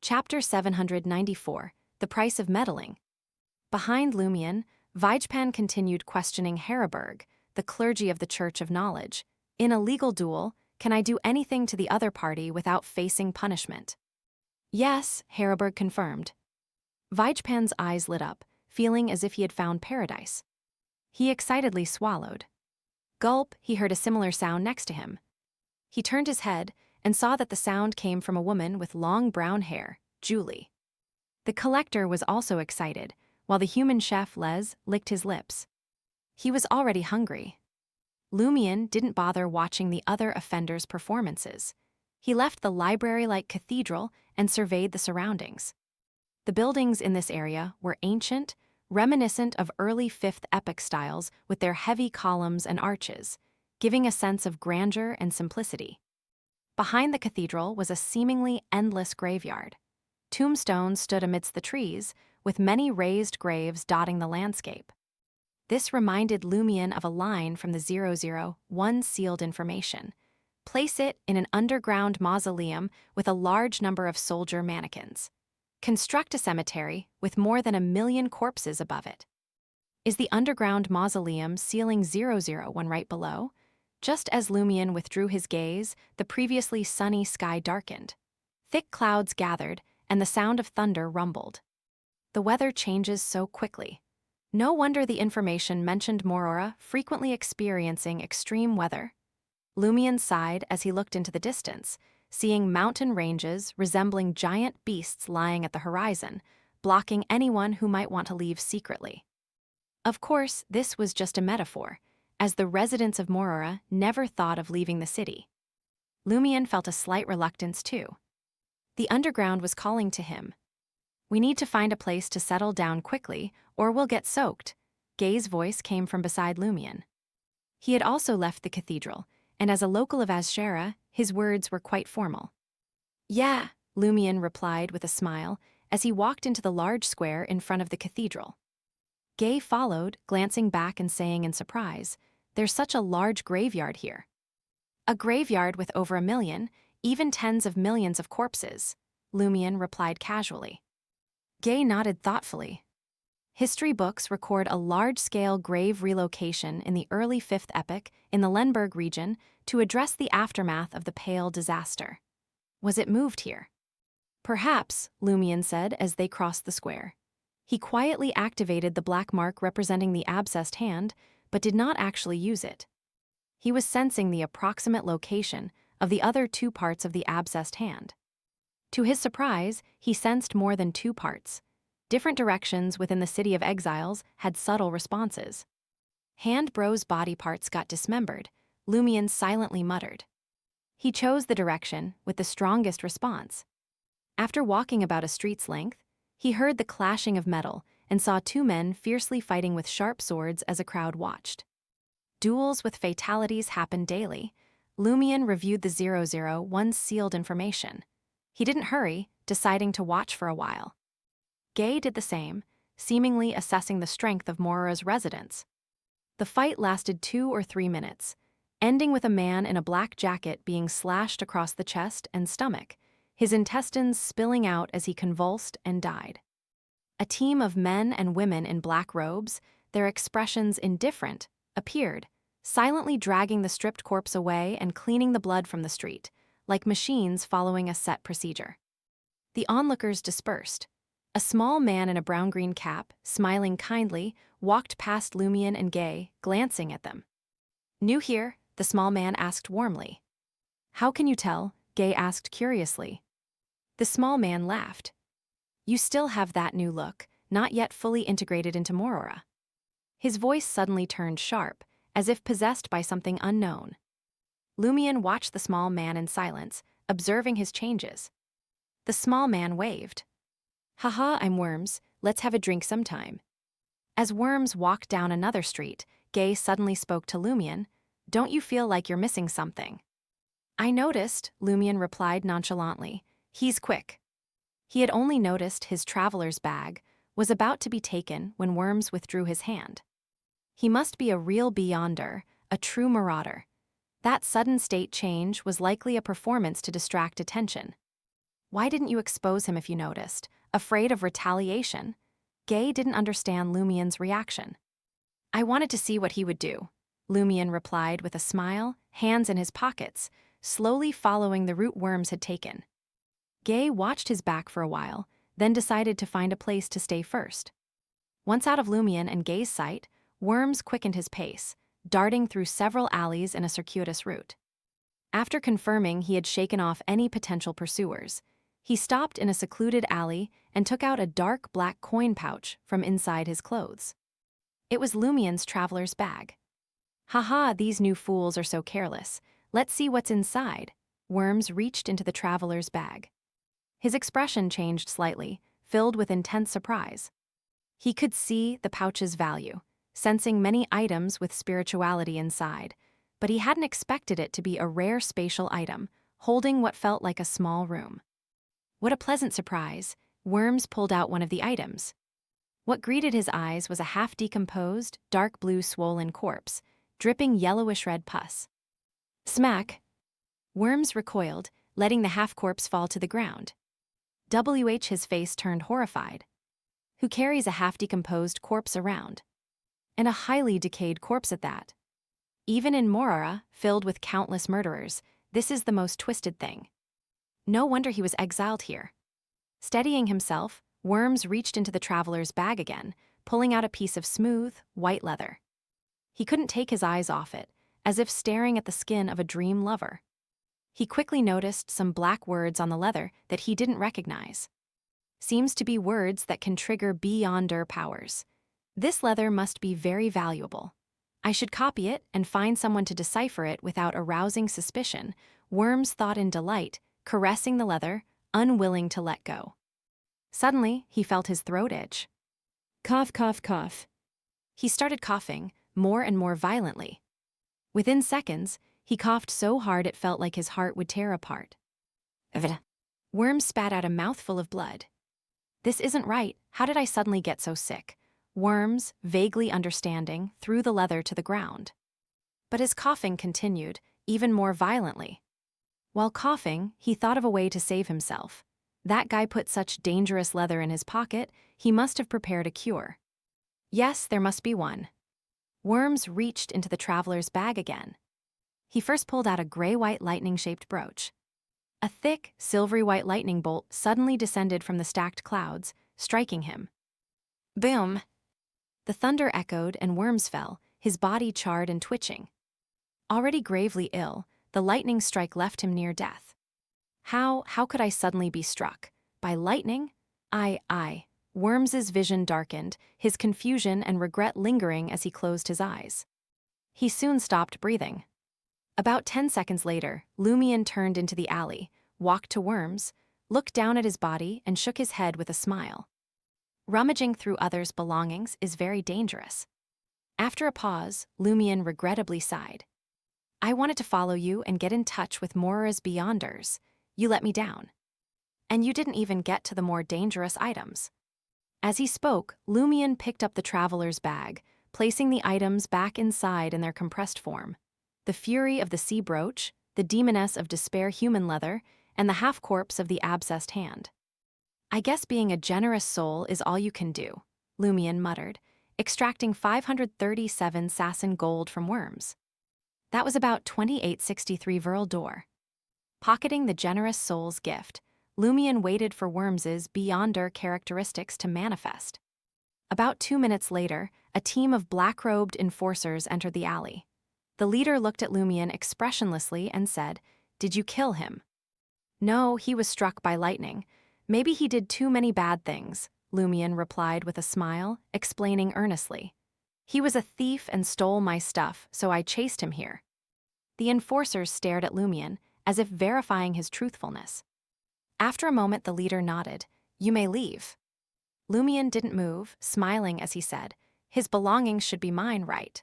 Chapter 794, The Price of Meddling. Behind Lumion, Vijpan continued questioning Heriberg, the clergy of the Church of Knowledge. In a legal duel, can I do anything to the other party without facing punishment? Yes, Heriberg confirmed. Vijpan's eyes lit up, feeling as if he had found paradise. He excitedly swallowed. Gulp, he heard a similar sound next to him. He turned his head and saw that the sound came from a woman with long brown hair, Julie. The collector was also excited, while the human chef Les licked his lips. He was already hungry. Lumion didn't bother watching the other offenders' performances. He left the library-like cathedral and surveyed the surroundings. The buildings in this area were ancient, reminiscent of early Fifth Epoch styles with their heavy columns and arches, giving a sense of grandeur and simplicity. Behind the cathedral was a seemingly endless graveyard. Tombstones stood amidst the trees, with many raised graves dotting the landscape. This reminded Lumion of a line from the 001 sealed information. Place it in an underground mausoleum with a large number of soldier mannequins. Construct a cemetery with more than 1 million corpses above it. Is the underground mausoleum ceiling 001 right below? Just as Lumion withdrew his gaze, the previously sunny sky darkened. Thick clouds gathered, and the sound of thunder rumbled. The weather changes so quickly. No wonder the information mentioned Morora frequently experiencing extreme weather. Lumion sighed as he looked into the distance, seeing mountain ranges resembling giant beasts lying at the horizon, blocking anyone who might want to leave secretly. Of course, this was just a metaphor, as the residents of Morora never thought of leaving the city. Lumion felt a slight reluctance too. The underground was calling to him. We need to find a place to settle down quickly, or we'll get soaked. Gay's voice came from beside Lumion. He had also left the cathedral, and as a local of Azshara, his words were quite formal. Yeah, Lumion replied with a smile as he walked into the large square in front of the cathedral. Gay followed, glancing back and saying in surprise, "There's such a large graveyard here." A graveyard with over 1 million, even tens of millions of corpses, Lumion replied casually. Gay nodded thoughtfully. History books record a large-scale grave relocation in the early Fifth Epoch in the Lemberg region to address the aftermath of the Pale disaster. Was it moved here? Perhaps, Lumion said as they crossed the square. He quietly activated the black mark representing the abscessed hand, but did not actually use it. He was sensing the approximate location of the other 2 parts of the abscessed hand. To his surprise, he sensed more than 2 parts. Different directions within the City of Exiles had subtle responses. Hand Bro's body parts got dismembered, Lumion silently muttered. He chose the direction with the strongest response. After walking about a street's length, he heard the clashing of metal and saw 2 men fiercely fighting with sharp swords as a crowd watched. Duels with fatalities happened daily. Lumion reviewed the 001 sealed information. He didn't hurry, deciding to watch for a while. Gay did the same, seemingly assessing the strength of Mora's residents. The fight lasted 2 or 3 minutes, ending with a man in a black jacket being slashed across the chest and stomach, his intestines spilling out as he convulsed and died. A team of men and women in black robes, their expressions indifferent, appeared, silently dragging the stripped corpse away and cleaning the blood from the street, like machines following a set procedure. The onlookers dispersed. A small man in a brown-green cap, smiling kindly, walked past Lumion and Gay, glancing at them. New here? The small man asked warmly. How can you tell? Gay asked curiously. The small man laughed. You still have that new look, not yet fully integrated into Morora. His voice suddenly turned sharp, as if possessed by something unknown. Lumion watched the small man in silence, observing his changes. The small man waved. Haha, I'm Worms, let's have a drink sometime. As Worms walked down another street, Gay suddenly spoke to Lumion. Don't you feel like you're missing something? I noticed, Lumion replied nonchalantly. He's quick. He had only noticed his traveler's bag was about to be taken when Worms withdrew his hand. He must be a real beyonder, a true marauder. That sudden state change was likely a performance to distract attention. Why didn't you expose him if you noticed? Afraid of retaliation? Gay didn't understand Lumien's reaction. I wanted to see what he would do, Lumien replied with a smile, hands in his pockets, slowly following the route Worms had taken. Gay watched his back for a while, then decided to find a place to stay first. Once out of Lumien and Gay's sight, Worms quickened his pace, darting through several alleys in a circuitous route. After confirming he had shaken off any potential pursuers, he stopped in a secluded alley and took out a dark black coin pouch from inside his clothes. It was Lumien's traveler's bag. Haha, these new fools are so careless. Let's see what's inside. Worms reached into the traveler's bag. His expression changed slightly, filled with intense surprise. He could see the pouch's value, sensing many items with spirituality inside, but he hadn't expected it to be a rare spatial item, holding what felt like a small room. What a pleasant surprise! Worms pulled out one of the items. What greeted his eyes was a half-decomposed, dark blue swollen corpse, dripping yellowish-red pus. Smack! Worms recoiled, letting the half-corpse fall to the ground. His face turned horrified. Who carries a half-decomposed corpse around? And a highly decayed corpse at that. Even in Morara, filled with countless murderers, this is the most twisted thing. No wonder he was exiled here. Steadying himself, Worms reached into the traveler's bag again, pulling out a piece of smooth, white leather. He couldn't take his eyes off it, as if staring at the skin of a dream lover. He quickly noticed some black words on the leather that he didn't recognize. Seems to be words that can trigger beyonder powers. This leather must be very valuable. I should copy it and find someone to decipher it without arousing suspicion, Worms thought in delight, caressing the leather, unwilling to let go. Suddenly, he felt his throat itch. Cough, cough, cough. He started coughing, more and more violently. Within seconds, he coughed so hard it felt like his heart would tear apart. Worms spat out a mouthful of blood. This isn't right. How did I suddenly get so sick? Worms, vaguely understanding, threw the leather to the ground. But his coughing continued, even more violently. While coughing, he thought of a way to save himself. That guy put such dangerous leather in his pocket, he must have prepared a cure. Yes, there must be one. Worms reached into the traveler's bag again. He first pulled out a gray-white lightning-shaped brooch. A thick, silvery-white lightning bolt suddenly descended from the stacked clouds, striking him. Boom! The thunder echoed and Worms fell, his body charred and twitching. Already gravely ill, the lightning strike left him near death. How could I suddenly be struck? By lightning? Worms's vision darkened, his confusion and regret lingering as he closed his eyes. He soon stopped breathing. About 10 seconds later, Lumien turned into the alley, walked to Worms, looked down at his body and shook his head with a smile. Rummaging through others' belongings is very dangerous. After a pause, Lumien regrettably sighed. I wanted to follow you and get in touch with Mora's Beyonders. You let me down. And you didn't even get to the more dangerous items. As he spoke, Lumien picked up the traveler's bag, placing the items back inside in their compressed form. The Fury of the Sea Brooch, the Demoness of Despair human leather, and the half-corpse of the abscessed hand. I guess being a generous soul is all you can do, Lumien muttered, extracting 537 Sasson gold from Worms. That was about 2863 Verl d'Or. Pocketing the generous soul's gift, Lumien waited for Worms's Beyonder characteristics to manifest. About 2 minutes later, a team of black-robed enforcers entered the alley. The leader looked at Lumien expressionlessly and said, "Did you kill him?" "No, he was struck by lightning. Maybe he did too many bad things," Lumien replied with a smile, explaining earnestly. "He was a thief and stole my stuff, so I chased him here." The enforcers stared at Lumien, as if verifying his truthfulness. After a moment, the leader nodded. "You may leave." Lumien didn't move, smiling as he said, "His belongings should be mine, right?"